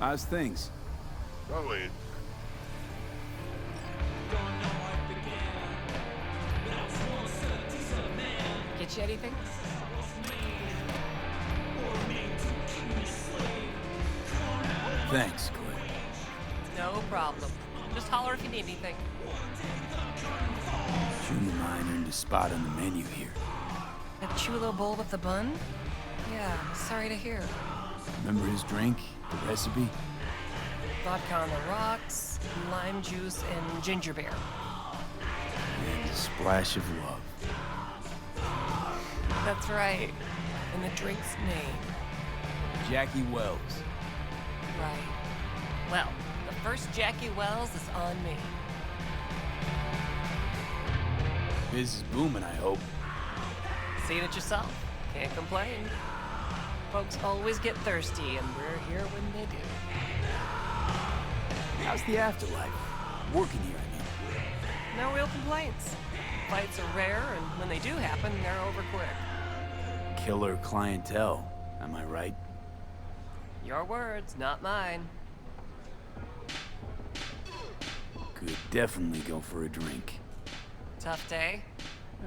How's things? Going. Get you anything? Thanks, Claire. No problem. Just holler if you need anything. Junior mine earned a spot on the menu here. That chulo bowl with the bun? Yeah, sorry to hear. Remember his drink? The recipe? Vodka on the rocks, lime juice, and ginger beer. And a splash of love. That's right. And the drink's name. Jackie Wells. Right. Well, the first Jackie Wells is on me. Biz is booming, I hope. Seen it yourself. Can't complain. Folks always get thirsty, and we're here when they do. How's the afterlife? Working here, I mean. No real complaints. Fights are rare, and when they do happen, they're over quick. Killer clientele, am I right? Your words, not mine. Could definitely go for a drink. Tough day?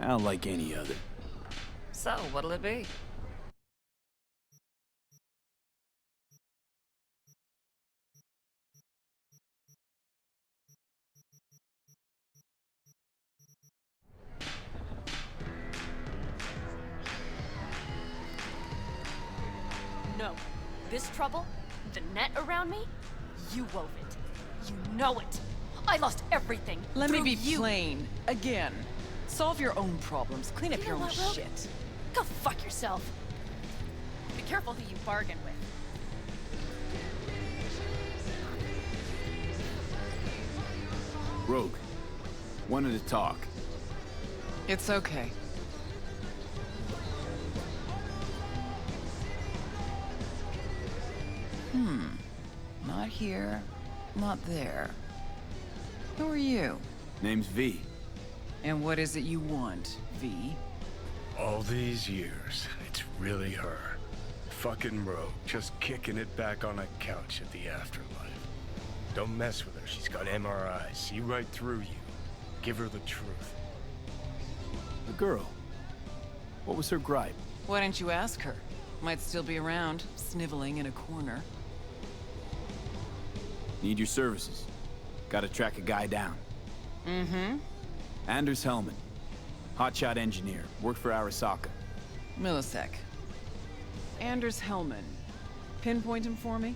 Well, like any other. So, what'll it be? No. This trouble? The net around me? You wove it. You know it. I lost everything. Let me through be you. plain. Again. Solve your own problems. Clean up You your know own what, Rogue? shit. Go fuck yourself. Be careful who you bargain with. Rogue, wanted to talk. It's okay. Not here, not there. Who are you? Name's V. And what is it you want, V? All these years, it's really her. Fucking Rogue, just kicking it back on a couch at the afterlife. Don't mess with her, she's got MRIs, see right through you. Give her the truth. The girl. What was her gripe? Why didn't you ask her? Might still be around, sniveling in a corner. Need your services. Gotta track a guy down. Mm-hmm. Anders Hellman. Hotshot engineer. Worked for Arasaka. Millisec. Anders Hellman. Pinpoint him for me?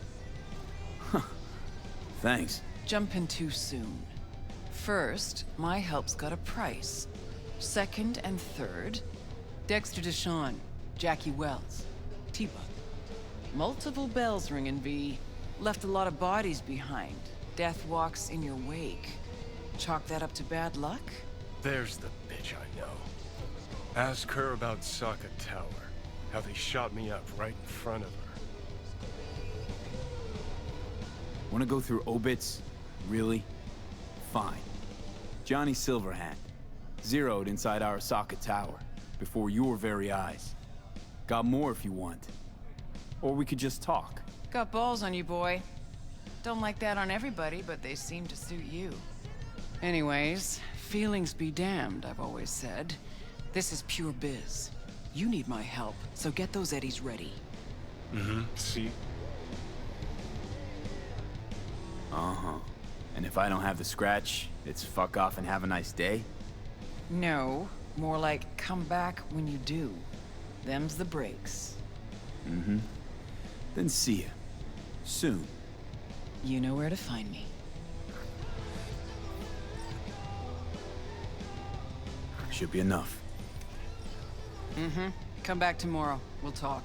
Thanks. Jumping too soon. First, my help's got a price. Second and third, Dexter DeShawn, Jackie Wells, T-Bug. Multiple bells ringing, V. Left a lot of bodies behind. Death walks in your wake. Chalk that up to bad luck? There's the bitch I know. Ask her about Saka Tower. How they shot me up right in front of her. Wanna go through obits? Really? Fine. Johnny Silverhand. Zeroed inside Arasaka Tower. Before your very eyes. Got more if you want. Or we could just talk. Got balls on you, boy. Don't like that on everybody, but they seem to suit you. Anyways, feelings be damned, I've always said. This is pure biz. You need my help, so get those eddies ready. Mm-hmm, see? Uh-huh. And if I don't have the scratch, it's fuck off and have a nice day? No, more like come back when you do. Them's the breaks. Mm-hmm. Then see ya. Soon. You know where to find me. Should be enough. Mm-hmm. Come back tomorrow. We'll talk.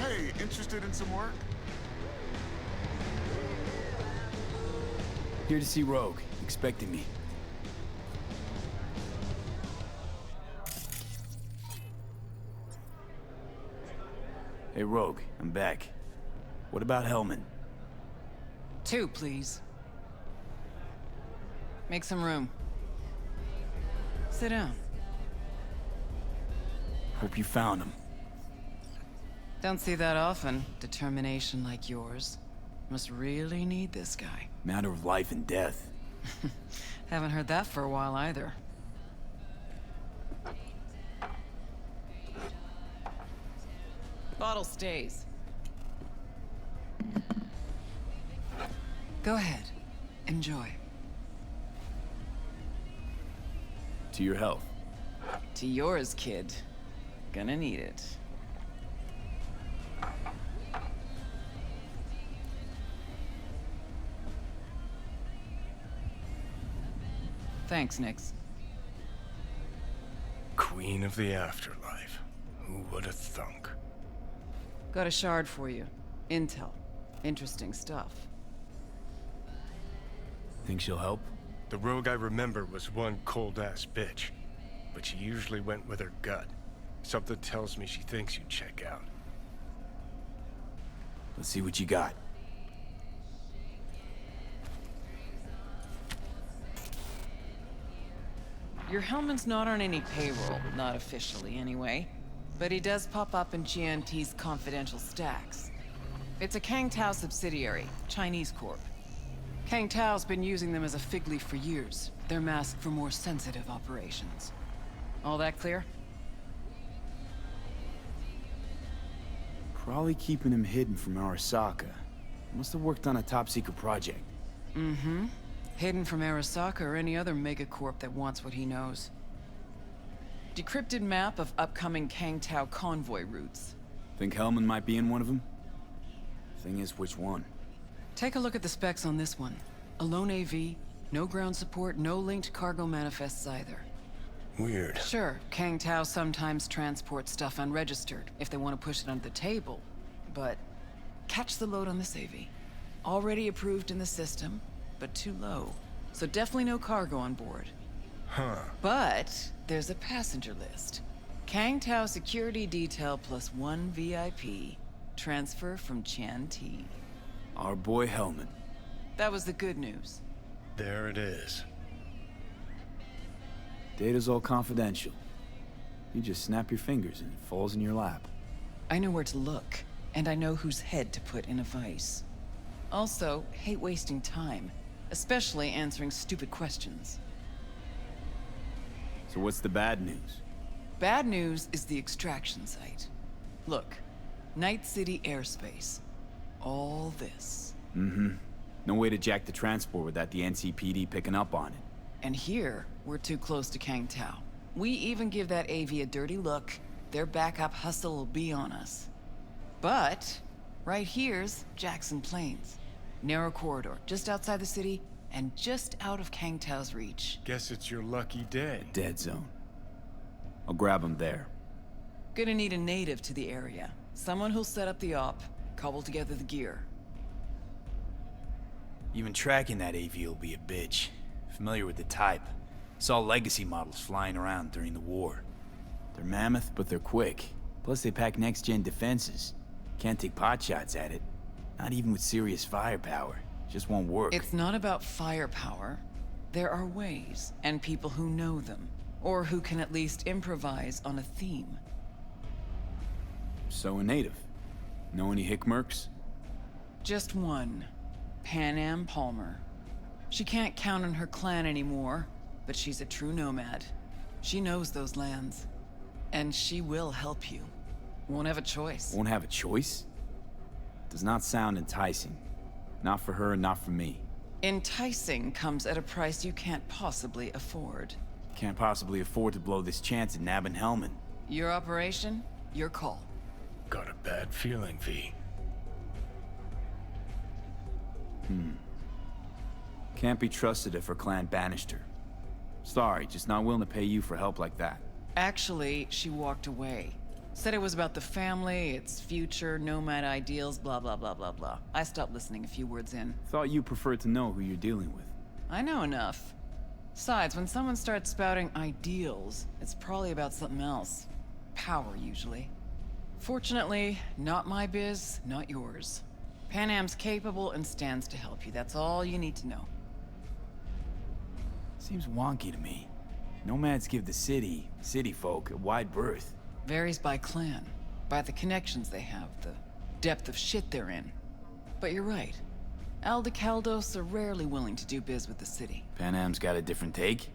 Hey, interested in some work? Here to see Rogue. Expecting me. Hey, Rogue, I'm back. What about Hellman? 2, please. Make some room. Sit down. Hope you found him. Don't see that often. Determination like yours. Must really need this guy. Matter of life and death. Haven't heard that for a while either. Bottle stays. Go ahead. Enjoy. To your health. To yours, kid. Gonna need it. Thanks, Nix. Queen of the afterlife. Who would have thunk? Got a shard for you. Intel. Interesting stuff. Think she'll help? The rogue I remember was one cold-ass bitch. But she usually went with her gut. Something tells me she thinks you'd check out. Let's see what you got. Your Hellman's not on any payroll, not officially anyway. But he does pop up in GNT's confidential stacks. It's a Kang Tao subsidiary, Chinese corp. Kang Tao's been using them as a fig leaf for years. They're masked for more sensitive operations. All that clear? Probably keeping him hidden from Arasaka. Must have worked on a top-secret project. Mm-hmm. Hidden from Arasaka or any other megacorp that wants what he knows. Decrypted map of upcoming Kang Tao convoy routes. Think Hellman might be in one of them? Thing is, which one? Take a look at the specs on this one. A lone AV, no ground support, no linked cargo manifests either. Weird. Sure, Kang Tao sometimes transports stuff unregistered if they want to push it under the table. But catch the load on this AV. Already approved in the system, but too low. So definitely no cargo on board. Huh. But there's a passenger list. Kang Tao security detail plus 1 VIP. Transfer from Chan T. Our boy Hellman. That was the good news. There it is. Data's all confidential. You just snap your fingers and it falls in your lap. I know where to look, and I know whose head to put in a vice. Also, hate wasting time, especially answering stupid questions. So what's the bad news? Bad news is the extraction site. Look, Night City airspace. All this. Mm-hmm. No way to jack the transport without the NCPD picking up on it. And here, we're too close to Kang Tao. We even give that AV a dirty look, their backup hustle will be on us. But, right here's Jackson Plains. Narrow corridor, just outside the city, and just out of Kang Tao's reach. Guess it's your lucky day. Dead zone. I'll grab him there. Gonna need a native to the area. Someone who'll set up the op, cobble together the gear. Even tracking that AV will be a bitch. Familiar with the type. Saw legacy models flying around during the war. They're mammoth, but they're quick. Plus they pack next-gen defenses. Can't take potshots at it. Not even with serious firepower. Just won't work. It's not about firepower. There are ways, and people who know them. Or who can at least improvise on a theme. So a native. Know any hickmerks? Just one. Pan Am Palmer. She can't count on her clan anymore, but she's a true nomad. She knows those lands. And she will help you. Won't have a choice. Won't have a choice? Does not sound enticing. Not for her and not for me. Enticing comes at a price you can't possibly afford. Can't possibly afford to blow this chance at nabbing Hellman. Your operation, your call. Got a bad feeling, V. Can't be trusted if her clan banished her. Sorry, just not willing to pay you for help like that. Actually, she walked away. Said it was about the family, its future, nomad ideals, blah blah blah blah blah. I stopped listening a few words in. Thought you preferred to know who you're dealing with. I know enough. Besides, when someone starts spouting ideals, it's probably about something else. Power, usually. Fortunately, not my biz, not yours. Pan Am's capable and stands to help you. That's all you need to know. Seems wonky to me. Nomads give the city folk, a wide berth. Varies by clan, by the connections they have, the depth of shit they're in. But you're right. Aldecaldos are rarely willing to do biz with the city. Pan Am's got a different take?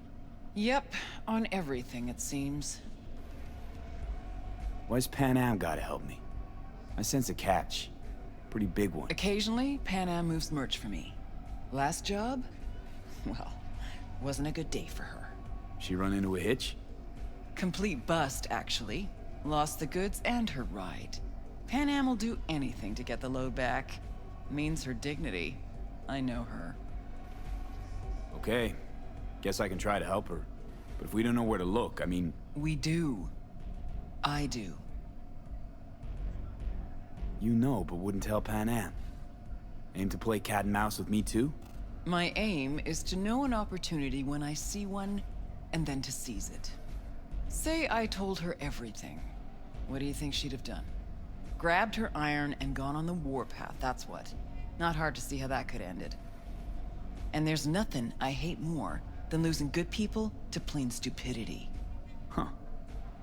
Yep, on everything, it seems. Why's Pan Am gotta help me? I sense a catch. Pretty big one. Occasionally, Pan Am moves merch for me. Last job? Well, wasn't a good day for her. She run into a hitch? Complete bust, actually. Lost the goods and her ride. Pan Am will do anything to get the load back. Means her dignity. I know her. Okay. Guess I can try to help her. But if we don't know where to look, I mean... We do. I do. You know, but wouldn't tell Pan Am. Aim to play cat and mouse with me too? My aim is to know an opportunity when I see one, and then to seize it. Say I told her everything. What do you think she'd have done? Grabbed her iron and gone on the warpath, that's what. Not hard to see how that could have ended. And there's nothing I hate more than losing good people to plain stupidity. Huh.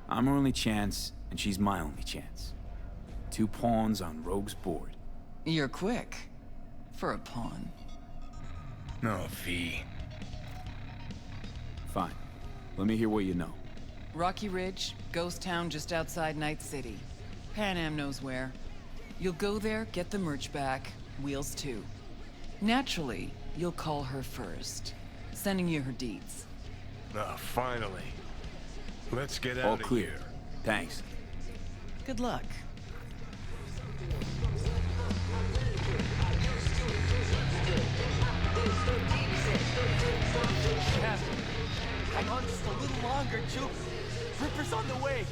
I'm her only chance, and she's my only chance. 2 pawns on Rogue's board. You're quick. For a pawn. No, V. Fine. Let me hear what you know. Rocky Ridge, ghost town just outside Night City. Pan Am knows where. You'll go there, get the merch back, wheels too. Naturally, you'll call her first, sending you her deeds. Ah, finally. Let's get All out of clear. here. Thanks. Good luck. Captain, hang on just a little longer, Juke. Ripper's on the way.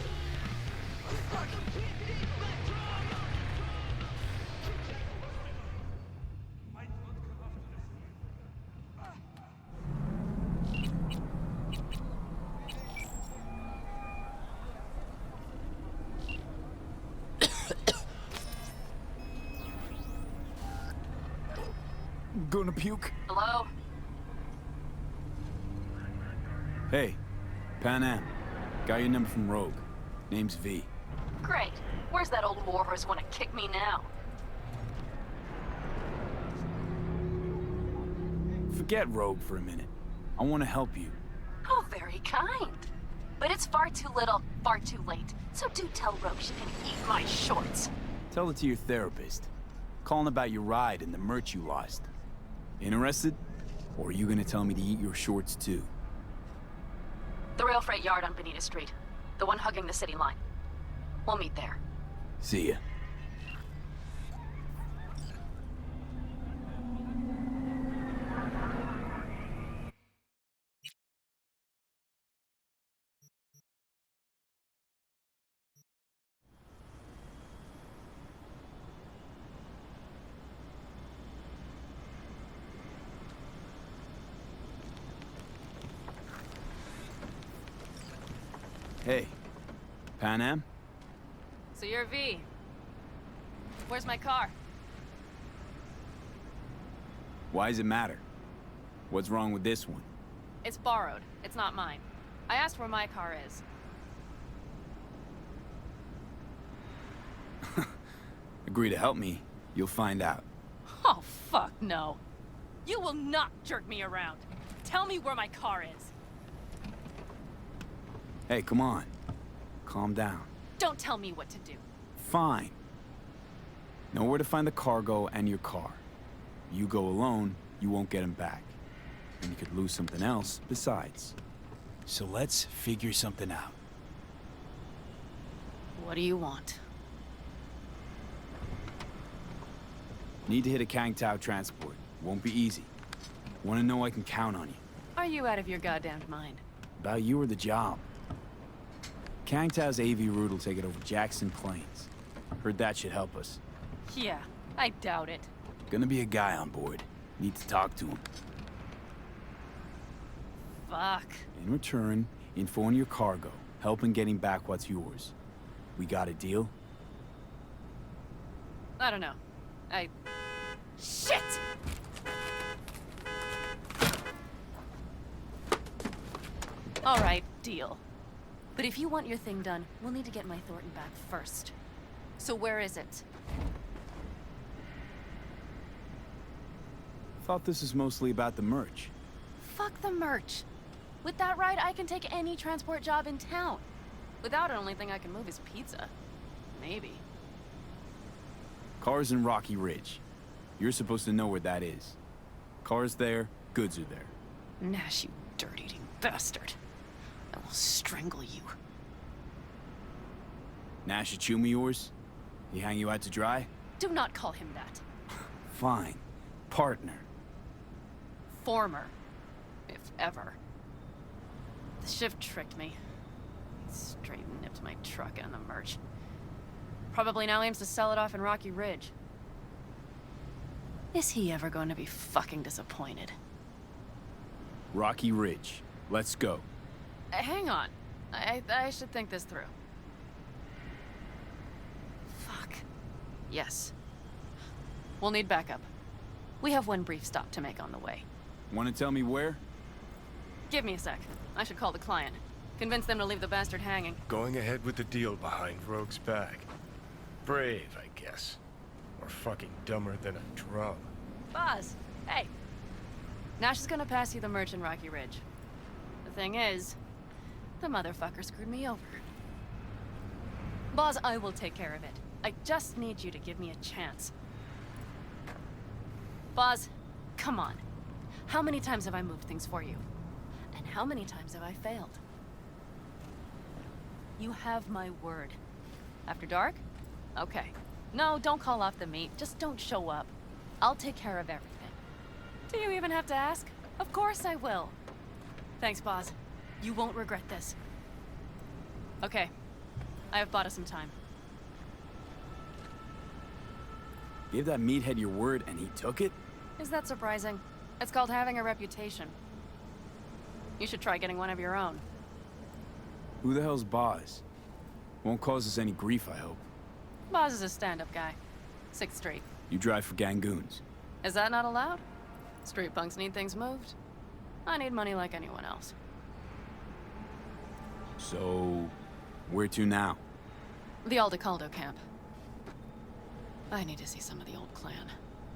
Gonna puke? Hello? Hey, Pan Am. Got your number from Rogue. Name's V. Great. Where's that old warhorse wanna kick me now? Forget Rogue for a minute. I want to help you. Oh, very kind. But it's far too little, far too late. So do tell Rogue she can eat my shorts. Tell it to your therapist. Calling about your ride and the merch you lost. Interested? Or are you gonna tell me to eat your shorts too? The rail freight yard on Bonita Street. The one hugging the city line. We'll meet there. See ya. Hey, Pan Am? So you're V. Where's my car? Why does it matter? What's wrong with this one? It's borrowed. It's not mine. I asked where my car is. Agree to help me, you'll find out. Oh, fuck no. You will not jerk me around. Tell me where my car is. Hey, come on. Calm down. Don't tell me what to do. Fine. Know where to find the cargo and your car. You go alone, you won't get them back. And you could lose something else besides. So let's figure something out. What do you want? Need to hit a Kang Tao transport. Won't be easy. Want to know I can count on you. Are you out of your goddamn mind? About you or the job. Kang Tao's AV route will take it over Jackson Plains. Heard that should help us. Yeah, I doubt it. Gonna be a guy on board. Need to talk to him. Fuck. In return, info on your cargo. Help in getting back what's yours. We got a deal? I don't know. Shit! Alright, deal. But if you want your thing done, we'll need to get my Thornton back first. So where is it? Thought this was mostly about the merch. Fuck the merch. With that ride, I can take any transport job in town. Without it, only thing I can move is pizza. Maybe. Car's in Rocky Ridge. You're supposed to know where that is. Car's there, goods are there. Nash, you dirt-eating bastard. I will strangle you. Nash a chum of yours? He hang you out to dry? Do not call him that. Fine. Partner. Former. If ever. The shift tricked me. He straight nipped my truck and the merch. Probably now aims to sell it off in Rocky Ridge. Is he ever going to be fucking disappointed? Rocky Ridge. Let's go. Hang on. I should think this through. Fuck. Yes. We'll need backup. We have one brief stop to make on the way. Want to tell me where? Give me a sec. I should call the client. Convince them to leave the bastard hanging. Going ahead with the deal behind Rogue's back. Brave, I guess. Or fucking dumber than a drum. Boz, hey. Nash is gonna pass you the merch in Rocky Ridge. The thing is, the motherfucker screwed me over. Boz, I will take care of it. I just need you to give me a chance. Boz, come on. How many times have I moved things for you? And how many times have I failed? You have my word. After dark? Okay. No, don't call off the meet. Just don't show up. I'll take care of everything. Do you even have to ask? Of course I will. Thanks, Boz. You won't regret this. Okay. I have bought us some time. Gave that meathead your word and he took it? Is that surprising? It's called having a reputation. You should try getting one of your own. Who the hell's Boz? Won't cause us any grief, I hope. Boz is a stand-up guy. 6th Street. You drive for gangoons. Is that not allowed? Street punks need things moved. I need money like anyone else. So, where to now? The Aldecaldo camp. I need to see some of the old clan.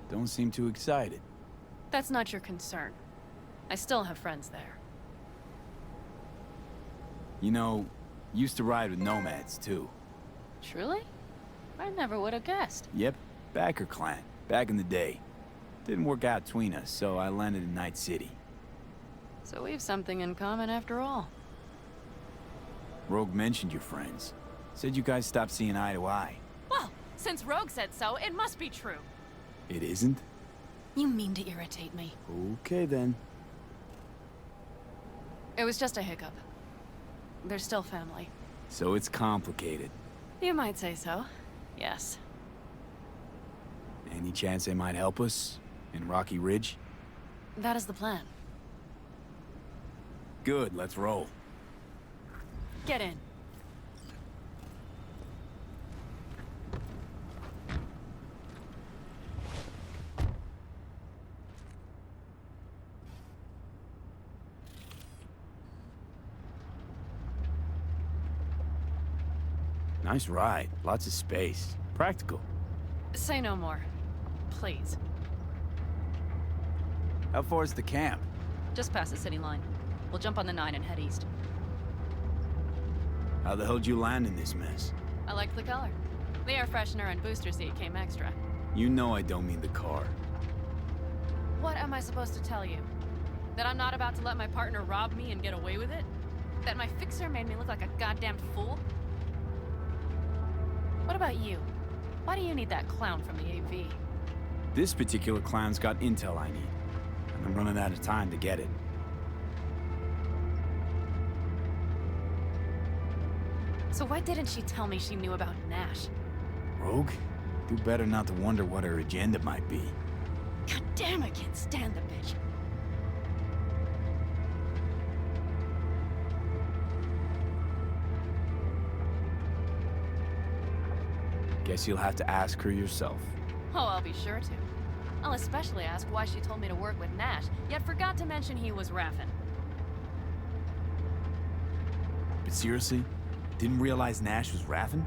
Don't seem too excited. That's not your concern. I still have friends there. You know, used to ride with nomads, too. Truly? I never would have guessed. Yep, Backer clan, back in the day. Didn't work out between us, so I landed in Night City. So we've something in common after all. Rogue mentioned your friends. Said you guys stopped seeing eye to eye. Well, since Rogue said so, it must be true. It isn't? You mean to irritate me. Okay, then. It was just a hiccup. They're still family. So it's complicated. You might say so. Yes. Any chance they might help us? In Rocky Ridge? That is the plan. Good, let's roll. Get in. Nice ride. Lots of space. Practical. Say no more. Please. How far is the camp? Just past the city line. We'll jump on the 9 and head east. How the hell'd you land in this mess? I liked the color. The air freshener and booster seat came extra. You know I don't mean the car. What am I supposed to tell you? That I'm not about to let my partner rob me and get away with it? That my fixer made me look like a goddamn fool? What about you? Why do you need that clown from the AV? This particular clown's got intel I need. And I'm running out of time to get it. So why didn't she tell me she knew about Nash? Rogue? Do better not to wonder what her agenda might be. God damn, I can't stand the bitch. Guess you'll have to ask her yourself. Oh, I'll be sure to. I'll especially ask why she told me to work with Nash, yet forgot to mention he was Raffen. But seriously? Didn't realize Nash was Raffen?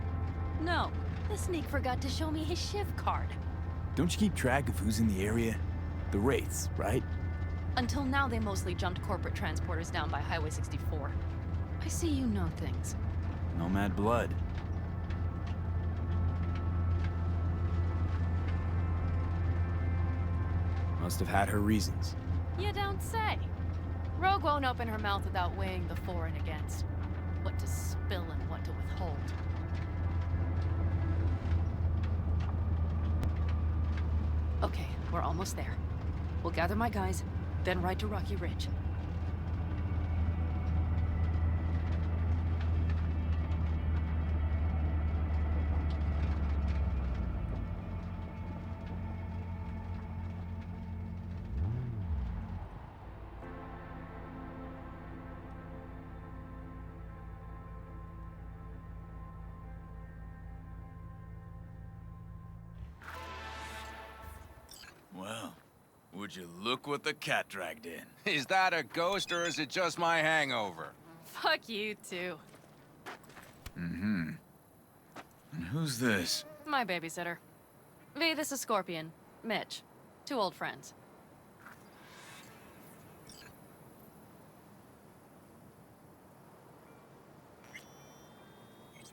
No, the sneak forgot to show me his shiv card. Don't you keep track of who's in the area? The Wraiths, right? Until now, they mostly jumped corporate transporters down by Highway 64. I see you know things. Nomad blood. Must have had her reasons. You don't say. Rogue won't open her mouth without weighing the for and against. What to spill and what to withhold. Okay, we're almost there. We'll gather my guys, then ride to Rocky Ridge. Well, would you look what the cat dragged in? Is that a ghost or is it just my hangover? Fuck you too. And who's this? My babysitter. V, this is Scorpion. Mitch. 2 old friends.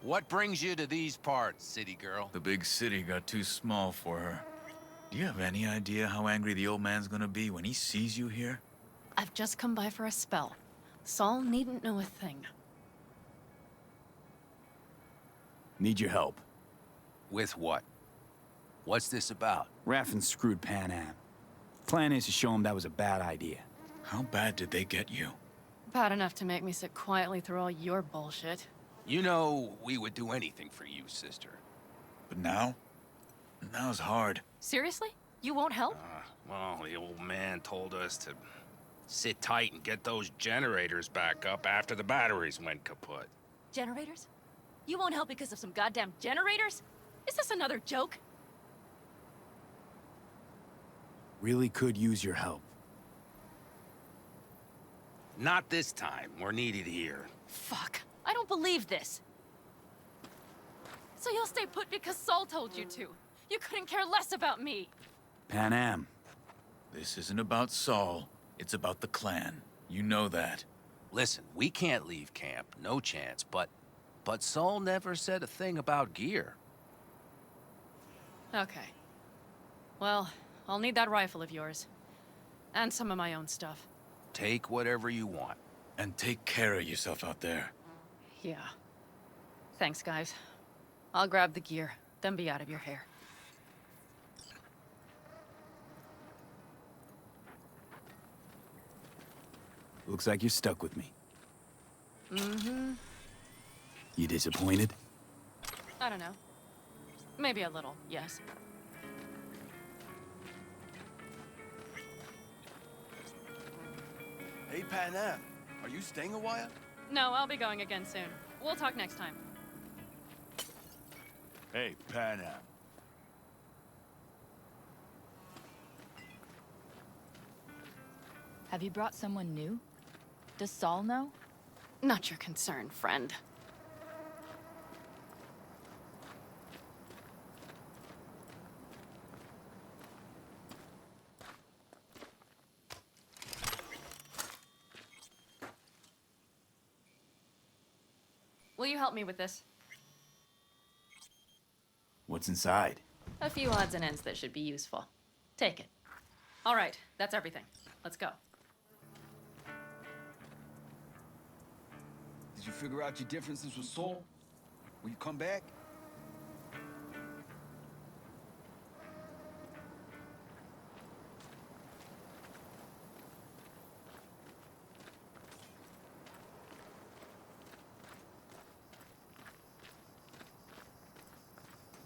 What brings you to these parts, city girl? The big city got too small for her. Do you have any idea how angry the old man's gonna be when he sees you here? I've just come by for a spell. Saul needn't know a thing. Need your help. With what? What's this about? Raffen screwed Pan Am. Plan is to show him that was a bad idea. How bad did they get you? Bad enough to make me sit quietly through all your bullshit. You know, we would do anything for you, sister. But now? Now's hard. Seriously? You won't help? Well, the old man told us to sit tight and get those generators back up after the batteries went kaput. Generators? You won't help because of some goddamn generators? Is this another joke? Really could use your help. Not this time. We're needed here. Fuck. I don't believe this. So you'll stay put because Saul told you to. You couldn't care less about me. Pan Am. This isn't about Saul. It's about the clan. You know that. Listen, we can't leave camp. No chance. But Saul never said a thing about gear. Okay. Well, I'll need that rifle of yours. And some of my own stuff. Take whatever you want. And take care of yourself out there. Yeah. Thanks, guys. I'll grab the gear, then be out of your hair. Looks like you're stuck with me. Mm-hmm. You disappointed? I don't know. Maybe a little, yes. Hey, Pan Am, are you staying a while? No, I'll be going again soon. We'll talk next time. Hey, Pan Am. Have you brought someone new? Does Saul know? Not your concern, friend. Will you help me with this? What's inside? A few odds and ends that should be useful. Take it. All right, that's everything. Let's go. Did you figure out your differences with Saul? Will you come back?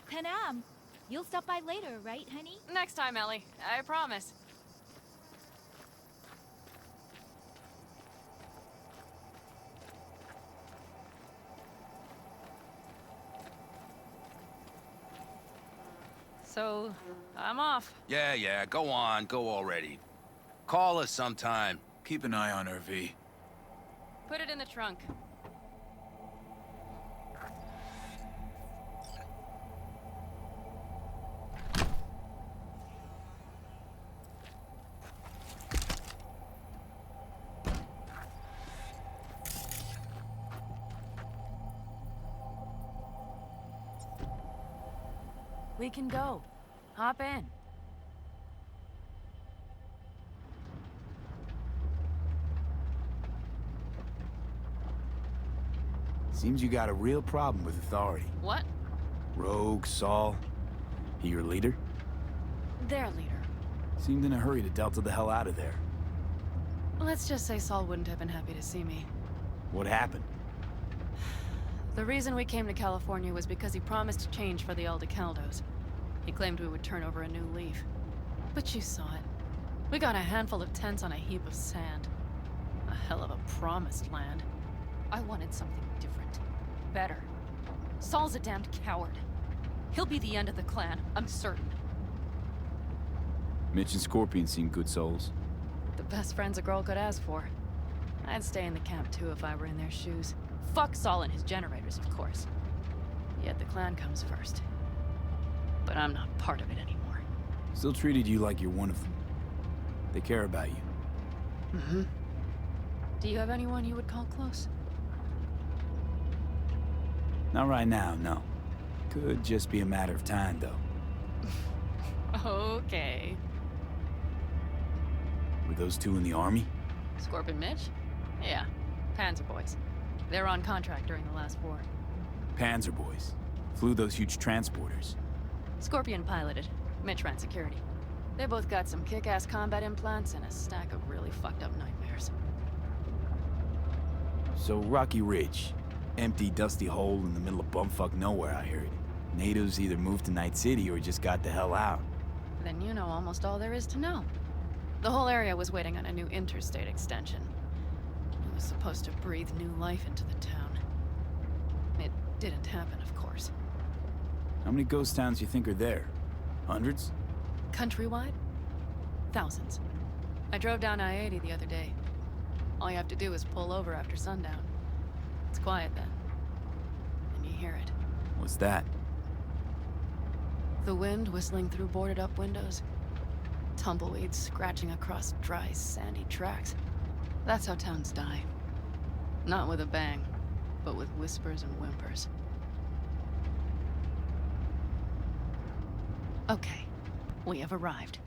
Pan Am, you'll stop by later, right, honey? Next time, Ellie. I promise. So, I'm off. Yeah, go on, go already. Call us sometime. Keep an eye on her, V. Put it in the trunk. We can go. Hop in. Seems you got a real problem with authority. What? Rogue, Saul. He your leader? Their leader. Seemed in a hurry to Delta the hell out of there. Let's just say Saul wouldn't have been happy to see me. What happened? The reason we came to California was because he promised change for the elgatos. He claimed we would turn over a new leaf. But you saw it. We got a handful of tents on a heap of sand. A hell of a promised land. I wanted something different. Better. Saul's a damned coward. He'll be the end of the clan, I'm certain. Mitch and Scorpion seem good souls. The best friends a girl could ask for. I'd stay in the camp too if I were in their shoes. Fuck Saul and his generators, of course. Yet the clan comes first. But I'm not part of it anymore. Still treated you like you're one of them. They care about you. Mm-hmm. Do you have anyone you would call close? Not right now, no. Could just be a matter of time, though. Okay. Were those two in the army? Scorpion Mitch? Yeah. Panzer boys. They were on contract during the last war. Panzer boys. Flew those huge transporters. Scorpion piloted. Mitch ran security. They both got some kick-ass combat implants and a stack of really fucked up nightmares. So Rocky Ridge. Empty, dusty hole in the middle of bumfuck nowhere, I heard. Natives either moved to Night City or just got the hell out. Then you know almost all there is to know. The whole area was waiting on a new interstate extension. It was supposed to breathe new life into the town. It didn't happen, of course. How many ghost towns you think are there? Hundreds? Countrywide? Thousands. I drove down I-80 the other day. All you have to do is pull over after sundown. It's quiet then. And you hear it. What's that? The wind whistling through boarded-up windows. Tumbleweeds scratching across dry, sandy tracks. That's how towns die. Not with a bang, but with whispers and whimpers. Okay, we have arrived.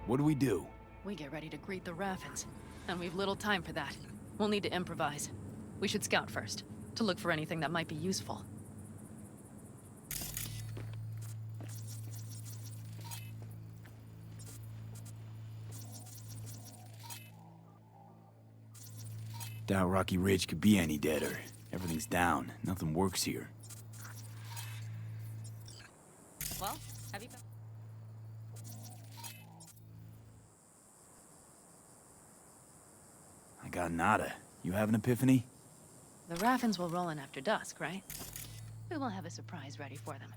What do we do? We get ready to greet the Raffins, and we've little time for that. We'll need to improvise. We should scout first, to look for anything that might be useful. Doubt Rocky Ridge could be any deader. Everything's down. Nothing works here. Well, have you been? I got nada. You have an epiphany? The Raffins will roll in after dusk, right? We will have a surprise ready for them.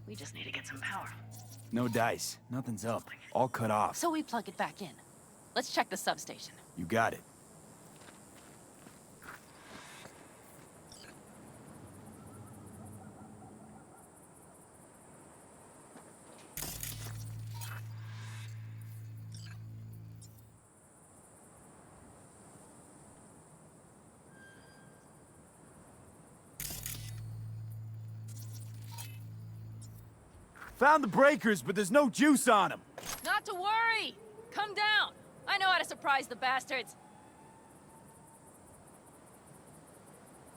We just need to get some power. No dice. Nothing's up. All cut off. So we plug it back in. Let's check the substation. You got it. Found the breakers, but there's no juice on them. Not to worry! Come down! I know how to surprise the bastards!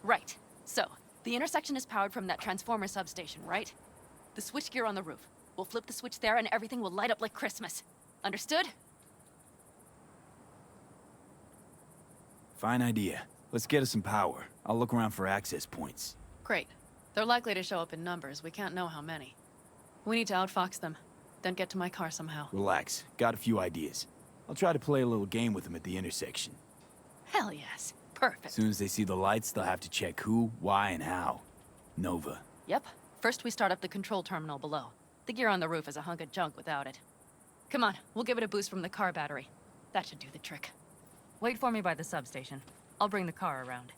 Right. So, the intersection is powered from that transformer substation, right? The switchgear on the roof. We'll flip the switch there and everything will light up like Christmas. Understood? Fine idea. Let's get us some power. I'll look around for access points. Great. They're likely to show up in numbers. We can't know how many. We need to outfox them, then get to my car somehow. Relax. Got a few ideas. I'll try to play a little game with them at the intersection. Hell yes. Perfect. As soon as they see the lights, they'll have to check who, why, and how. Nova. Yep. First we start up the control terminal below. The gear on the roof is a hunk of junk without it. Come on, we'll give it a boost from the car battery. That should do the trick. Wait for me by the substation. I'll bring the car around.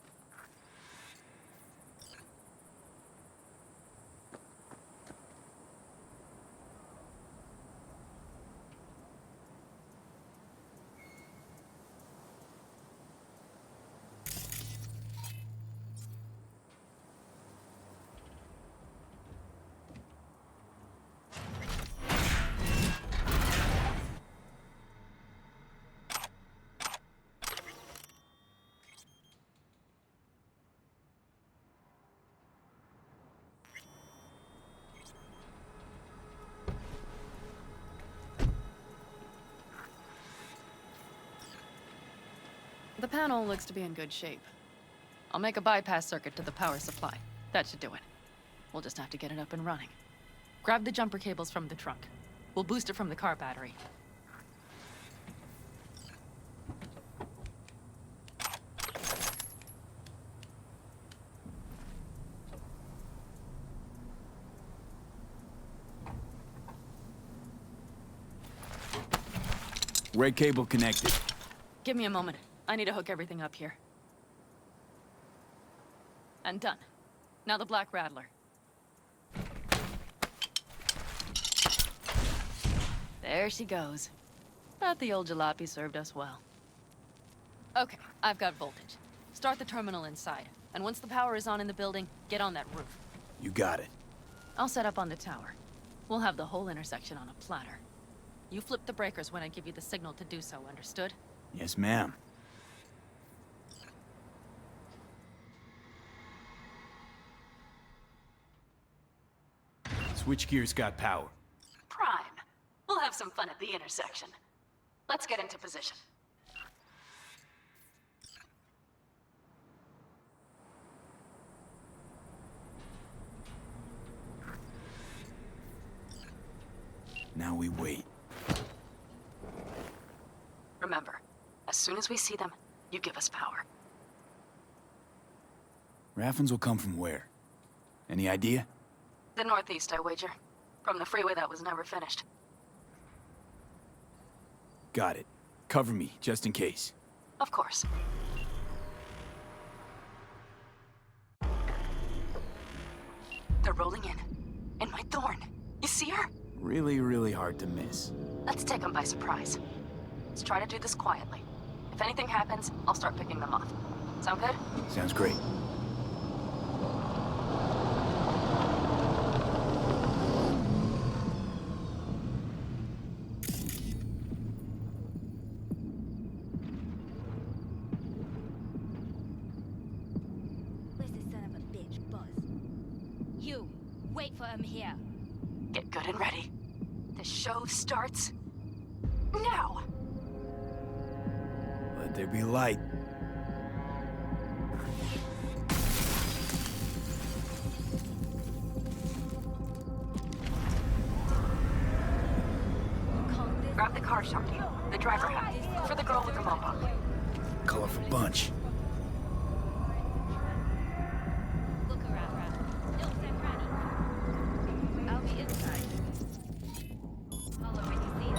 The panel looks to be in good shape. I'll make a bypass circuit to the power supply. That should do it. We'll just have to get it up and running. Grab the jumper cables from the trunk. We'll boost it from the car battery. Red cable connected. Give me a moment. I need to hook everything up here. And done. Now the Black Rattler. There she goes. But the old jalopy served us well. Okay, I've got voltage. Start the terminal inside. And once the power is on in the building, get on that roof. You got it. I'll set up on the tower. We'll have the whole intersection on a platter. You flip the breakers when I give you the signal to do so, understood? Yes, ma'am. Switchgear's got power. Prime. We'll have some fun at the intersection. Let's get into position. Now we wait. Remember, as soon as we see them, you give us power. Raffens will come from where? Any idea? The northeast, I wager. From the freeway that was never finished. Got it. Cover me, just in case. Of course. They're rolling in. And my Thorn. You see her? Really, really hard to miss. Let's take them by surprise. Let's try to do this quietly. If anything happens, I'll start picking them off. Sound good? Sounds great. Where's this son of a bitch, Buzz? You, wait for him here. Get good and ready. The show starts now. Let there be light. Grab the car, Sharky. The driver hat. For the girl with the mohawk. Colorful bunch. Look around. No Sakrani. I'll be inside. I'll already see it.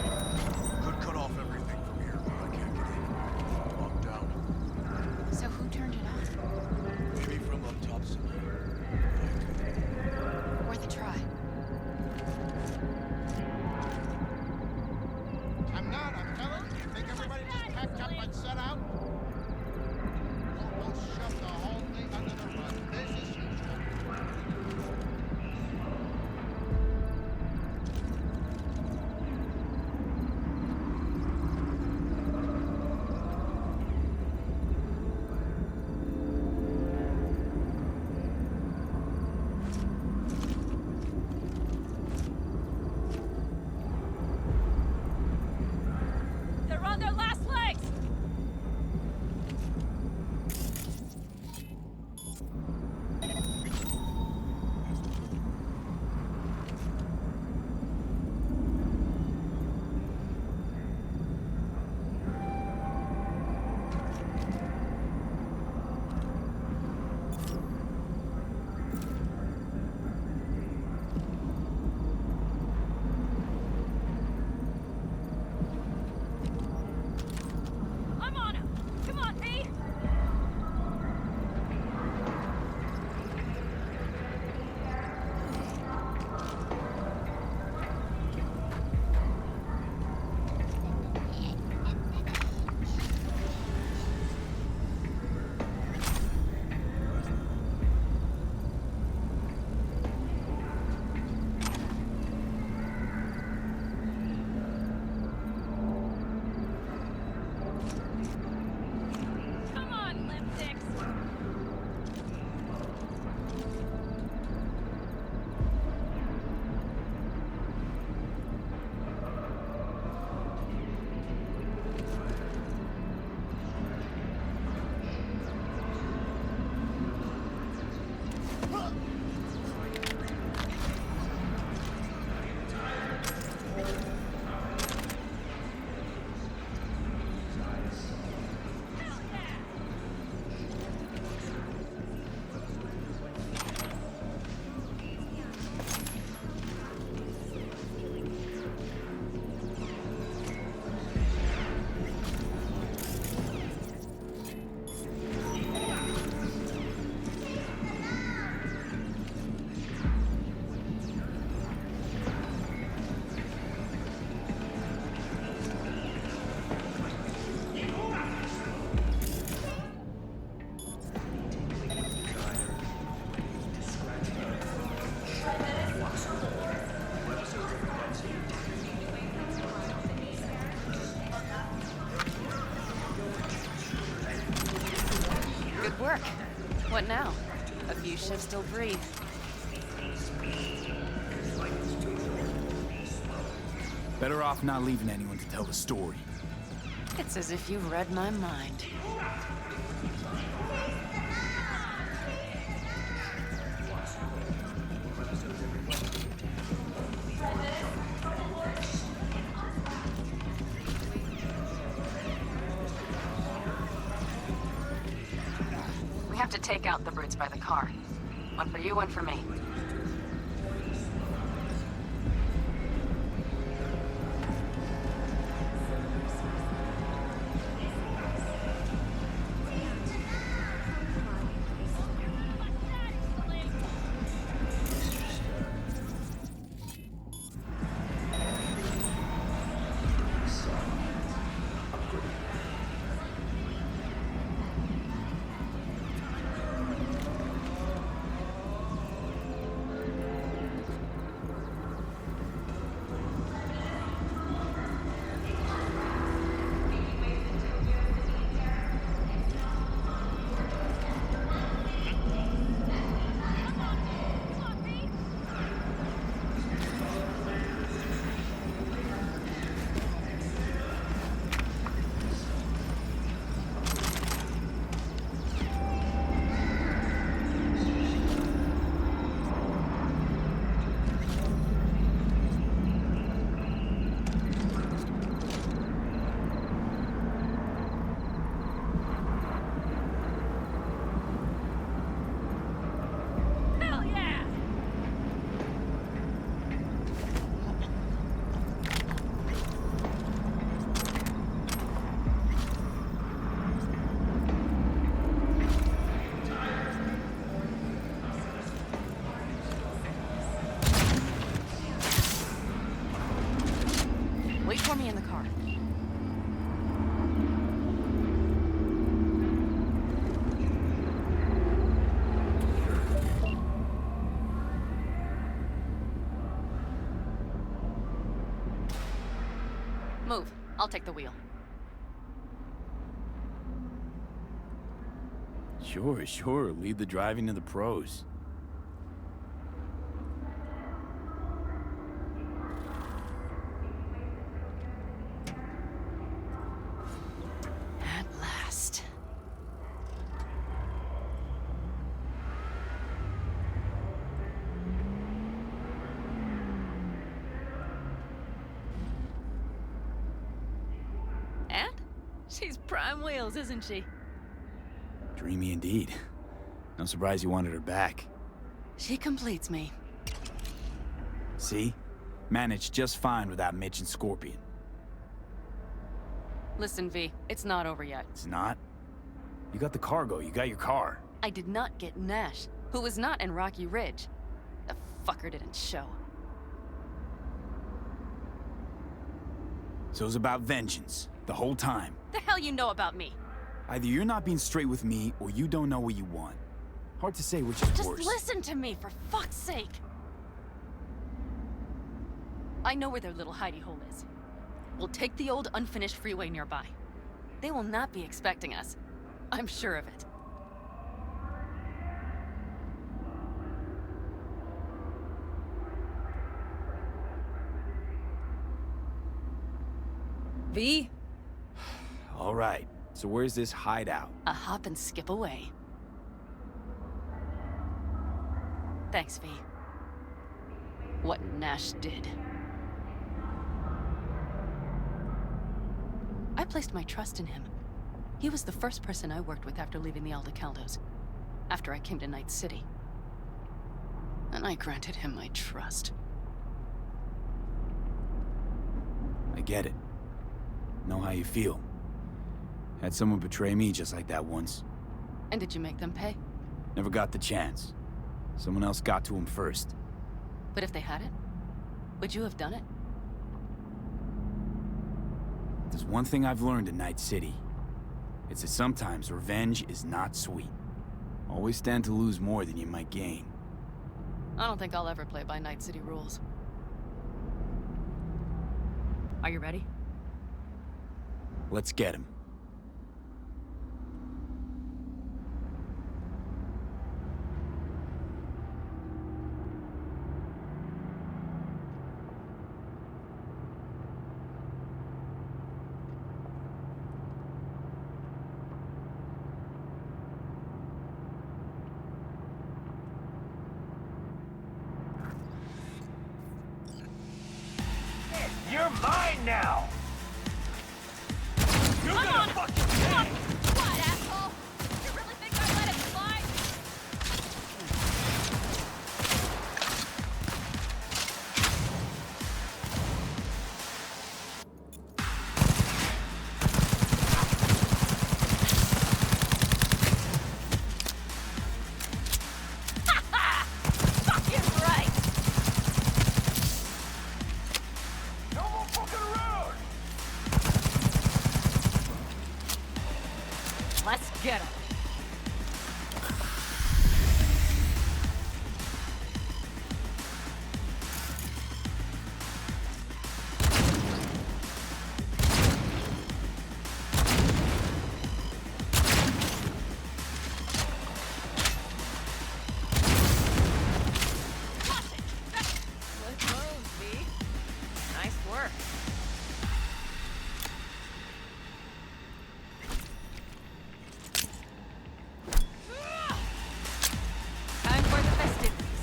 Could cut off everything from here, but I can't get in. Locked down. So who turned it on? Maybe from up top somewhere. Worth a try. I'm not, I'm telling you. Think everybody just packed up and set out? Don't shove the whole thing under the rug. This is usual. They're on their last legs! What now? A few ships still breathe. Better off not leaving anyone to tell the story. It's as if you've read my mind. We have to take out the brutes by the car. One for you, one for me. Wait for me in the car. Move. I'll take the wheel. Sure. Leave the driving to the pros. At last. And? She's prime wheels, isn't she? Dreamy indeed. No surprise you wanted her back. She completes me. See? Managed just fine without Mitch and Scorpion. Listen, V, it's not over yet. It's not? You got the cargo, you got your car. I did not get Nash, who was not in Rocky Ridge. The fucker didn't show. So it was about vengeance, the whole time. The hell you know about me? Either you're not being straight with me, or you don't know what you want. Hard to say which is Just worse. listen to me, for fuck's sake! I know where their little hidey hole is. We'll take the old unfinished freeway nearby. They will not be expecting us. I'm sure of it. V? All right, so where's this hideout? A hop and skip away. Thanks, V. What Nash did. I placed my trust in him. He was the first person I worked with after leaving the Aldecaldos, after I came to Night City. And I granted him my trust. I get it. Know how you feel. Had someone betray me just like that once. And did you make them pay? Never got the chance. Someone else got to him first. But if they had it, would you have done it? There's one thing I've learned in Night City. It's that sometimes revenge is not sweet. Always stand to lose more than you might gain. I don't think I'll ever play by Night City rules. Are you ready? Let's get him. now! You're gonna fucking pay! What, asshole? You really think I let it slide? Fucking right! No more fucking around! Let's get him. Good move, V. Nice work. Time for the festivities.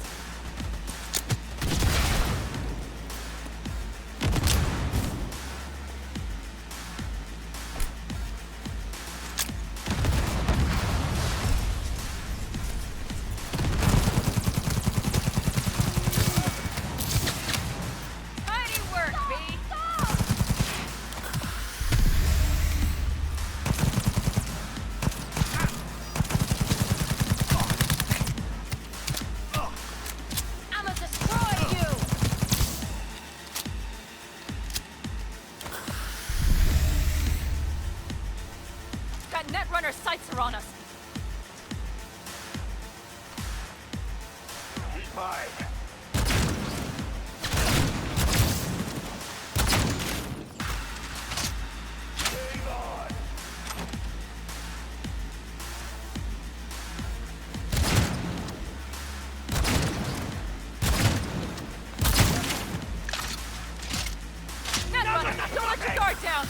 Mighty work, V. I'ma destroy you! That Netrunner's sights are on us. He's mine. Hang on. Netrunner, don't let your guard down!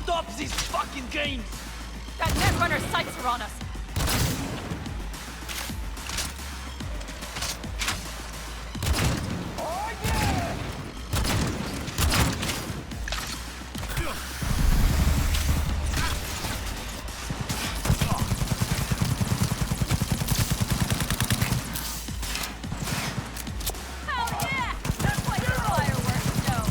Stop these fucking games! That Netrunner's sights are on us. Oh yeah! Hell yeah! That's like fireworks, though.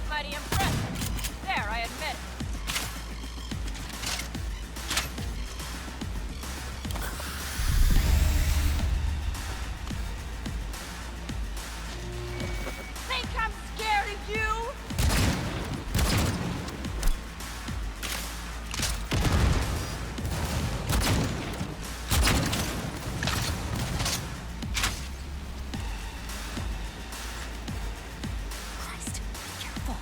Mighty impressive. There, I admit. Think I'm scared of you? Christ, careful.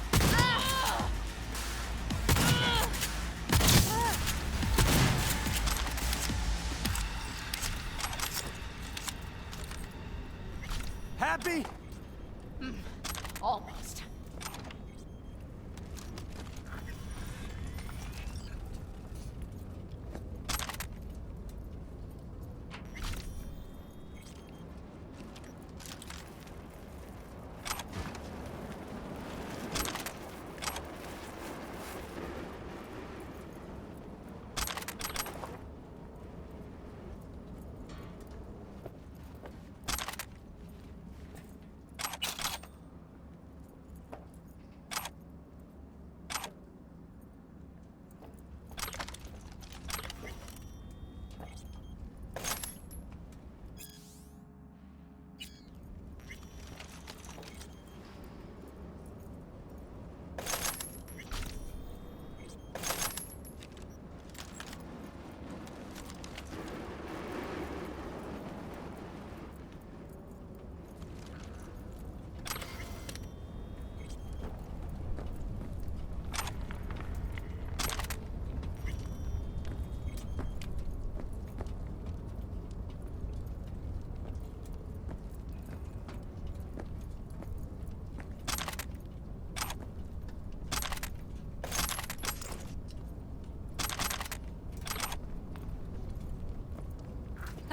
Happy? Almost.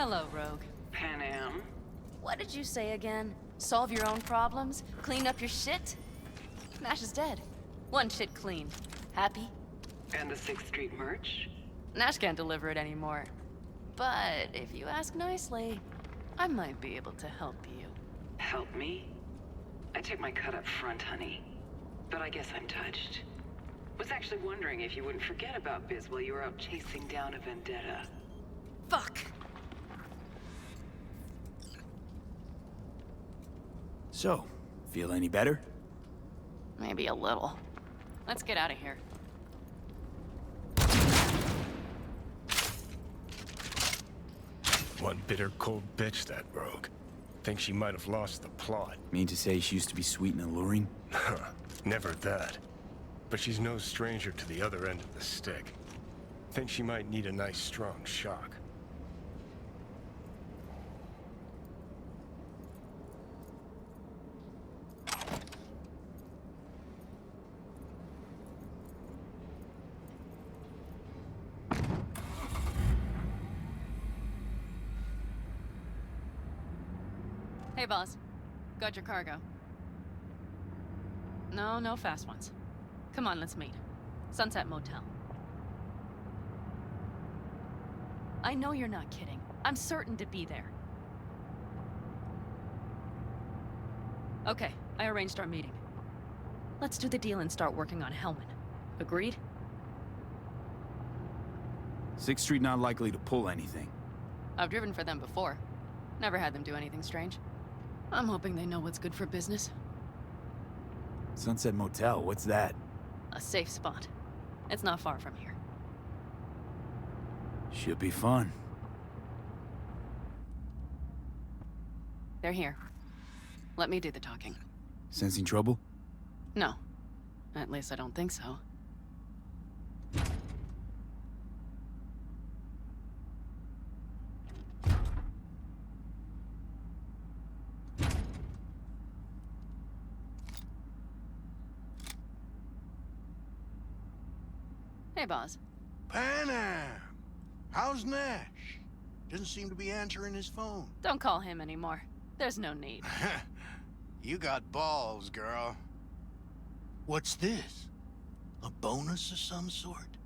Hello, Rogue. Pan Am? What did you say again? Solve your own problems? Clean up your shit? Nash is dead. One shit clean. Happy? And the 6th Street merch? Nash can't deliver it anymore. But if you ask nicely, I might be able to help you. Help me? I took my cut up front, honey. But I guess I'm touched. Was actually wondering if you wouldn't forget about Biz while you were out chasing down a vendetta. Fuck! So, feel any better? Maybe a little. Let's get out of here. One bitter, cold bitch, that Rogue. Think she might have lost the plot. Mean to say she used to be sweet and alluring? Never that. But she's no stranger to the other end of the stick. Think she might need a nice, strong shock. Hey, boss. Got your cargo. No fast ones. Come on, let's meet. Sunset Motel. I know you're not kidding. I'm certain to be there. Okay, I arranged our meeting. Let's do the deal and start working on Hellman. Agreed? 6th Street not likely to pull anything. I've driven for them before. Never had them do anything strange. I'm hoping they know what's good for business. Sunset Motel, what's that? A safe spot. It's not far from here. Should be fun. They're here. Let me do the talking. Sensing trouble? No. At least I don't think so. Hey, boss. Pan Am! How's Nash? Doesn't seem to be answering his phone. Don't call him anymore. There's no need. You got balls, girl. What's this? A bonus of some sort?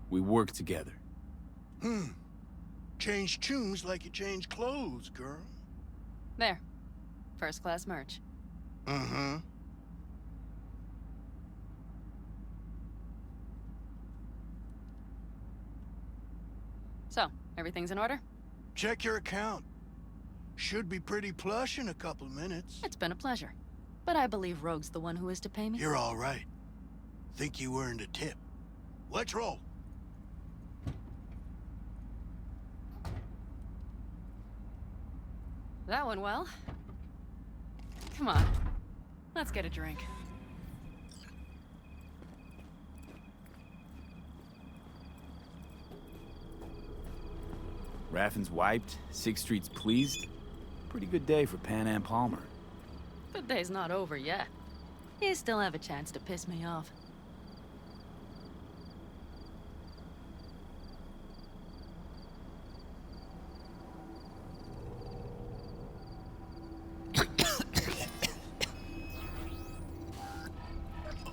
We work together. Change tunes like you change clothes, girl. There. First class merch. Mm-hmm. So, everything's in order? Check your account. Should be pretty plush in a couple minutes. It's been a pleasure. But I believe Rogue's the one who is to pay me. You're all right. Think you earned a tip. Let's roll. That went well. Come on. Let's get a drink. Raffin's wiped, 6th Street's pleased. Pretty good day for Pan Am Palmer. The day's not over yet. You still have a chance to piss me off.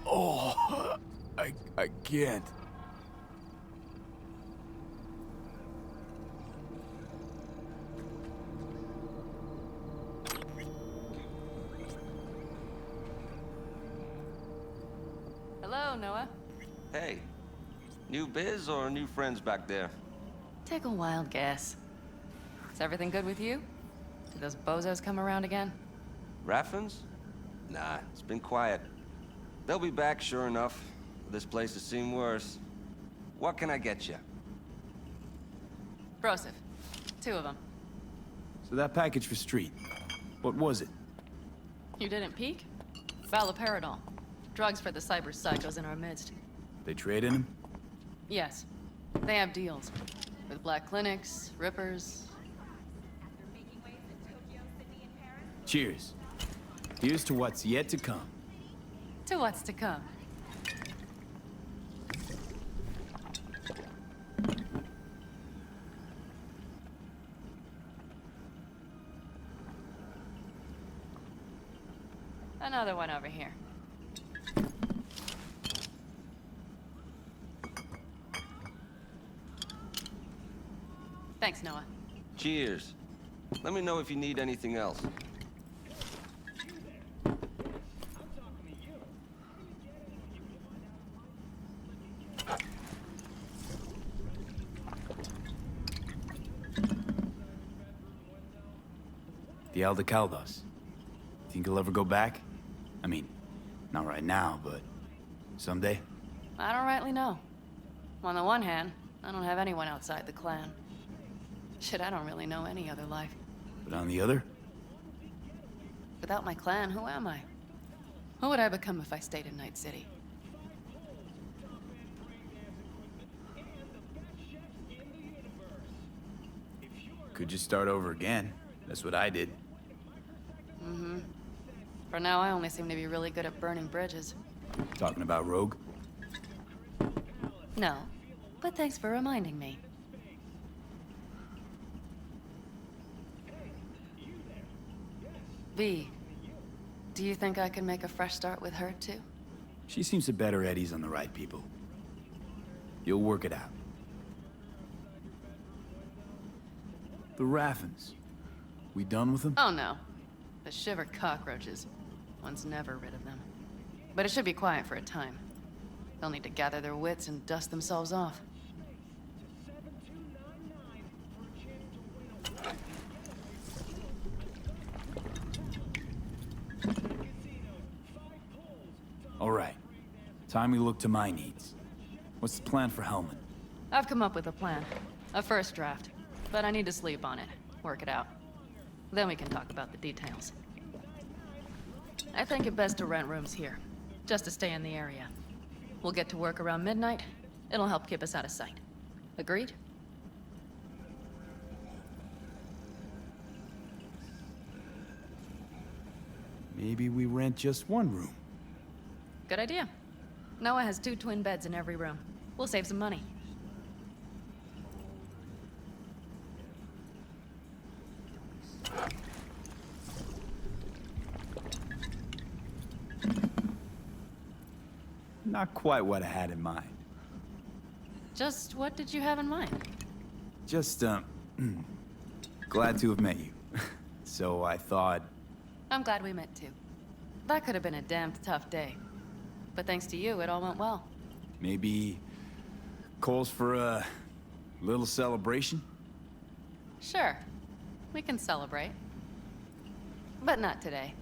Oh, I can't. Hello, Noah. Hey, new biz or new friends back there? Take a wild guess. Is everything good with you? Did those bozos come around again? Raffins? Nah, it's been quiet. They'll be back, sure enough. This place has seen worse. What can I get you? Broseph. 2 of them. So that package for Street, what was it? You didn't peek? Valoperidol. Drugs for the cyber psychos in our midst. They trade in him? Yes. They have deals. With black clinics, rippers. Cheers. Here's to what's yet to come. To what's to come. Another one over here. Thanks, Noah. Cheers. Let me know if you need anything else. The Aldecaldos. Think he'll ever go back? I mean, not right now, but someday? I don't rightly know. On the one hand, I don't have anyone outside the clan. Shit, I don't really know any other life. But on the other? Without my clan, who am I? Who would I become if I stayed in Night City? Could just start over again. That's what I did. Mm-hmm. For now, I only seem to be really good at burning bridges. Talking about Rogue? No, but thanks for reminding me. V, do you think I can make a fresh start with her, too? She seems to bet her eddies on the right people. You'll work it out. The Raffens. We done with them? Oh, no. The shiver cockroaches. One's never rid of them. But it should be quiet for a time. They'll need to gather their wits and dust themselves off. All right. Time we look to my needs. What's the plan for Hellman? I've come up with a plan. A first draft. But I need to sleep on it. Work it out. Then we can talk about the details. I think it best to rent rooms here. Just to stay in the area. We'll get to work around midnight. It'll help keep us out of sight. Agreed? Maybe we rent just one room. Good idea. Noah has 2 twin beds in every room. We'll save some money. Not quite what I had in mind. Just what did you have in mind? Just, glad to have met you. So I thought... I'm glad we met too. That could have been a damned tough day. But thanks to you, it all went well. Maybe... calls for a... little celebration? Sure. We can celebrate. But not today.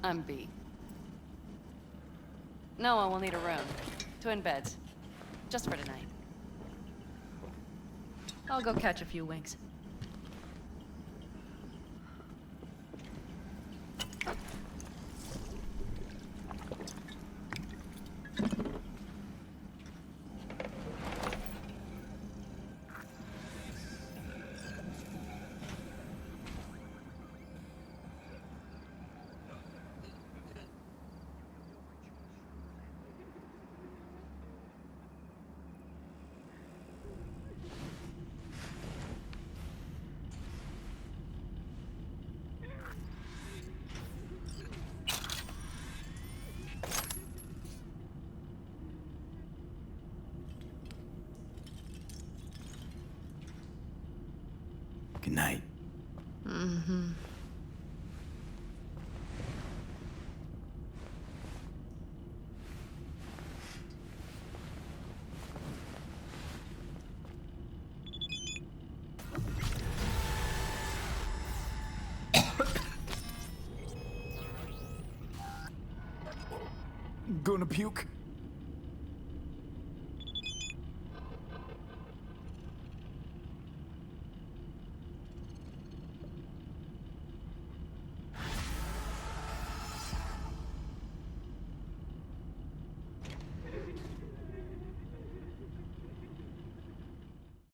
I'm B. Noah will need a room. Twin beds. Just for tonight. I'll go catch a few winks. Good night. Mm-hmm. Gonna puke?